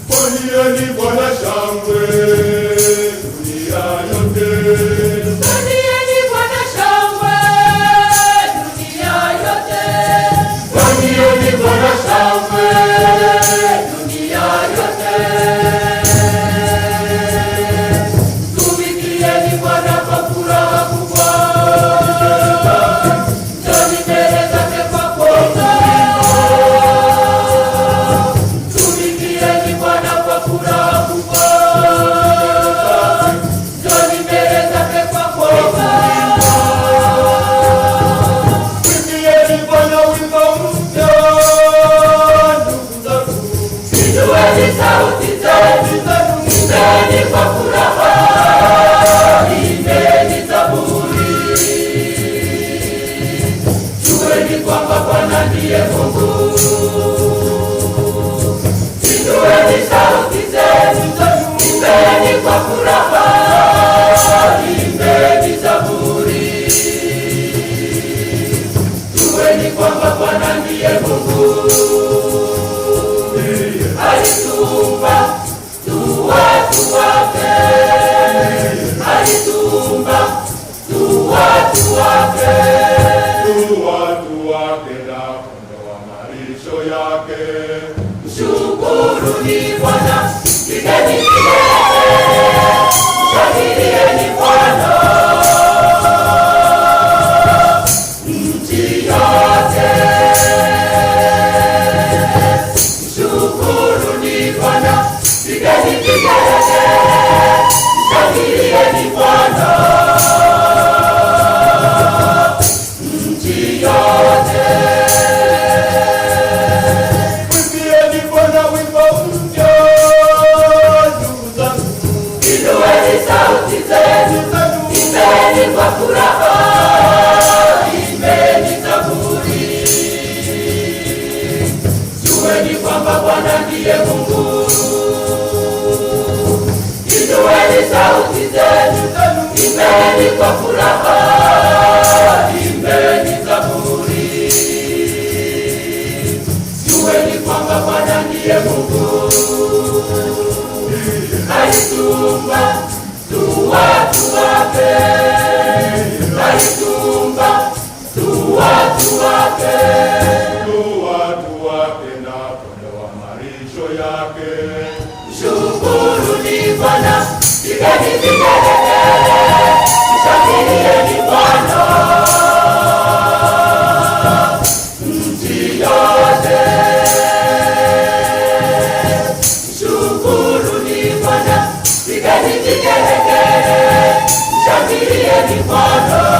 Duniani Bwana shangwe, dunia yote. Duniani Bwana shangwe, dunia yote. Duniani Bwana shangwe, dunia yote. Tumikieni Bwana kwa furaha kubwa. Njoni mbele zake kwa kuimba. Tumikieni Bwana kwa furaha kubwa. Njoni mbele zake kwa kuimba. Mwimbieni Bwana wimbo mpya, ndugu zangu. Inueni sauti zenu, imbeni kwa furaha, imbeni zaburi. Jueni kwamba Bwana ndiye Mungu. Inueni sauti zenu, imbeni kwa furaha, imbeni zaburi. Jueni kwamba Bwana ndiye Mungu. Alituumba tu watu wake, alituumba tu watu wake. Tu watu wake na kondoo malisho yake. Mshukuruni Bwana, pigeni kelele, shangilieni Bwana nchi yote. Mshukuruni Bwana, pigeni kelele, shangilieni Bwana nchi yote. Mwimbieni Bwana wimbo mpya, ndugu zangu. Inueni sauti zenu, imbeni kwa furaha, imbeni zaburi. Jueni kwamba Bwana ndiye Mungu. Inueni sauti zenu, imbeni kwa furaha, imbeni zaburi. Jueni kwamba Bwana ndiye Mungu. Alituumba tu watu wake, alituumba tu watu wake. Tu watu wake na kondoo malisho yake. Shukuruni Bwana, pigeni vigelegele, shangilieni Bwana nchi yote. Shukuruni Bwana, pigeni vigelegele, shangilieni Bwana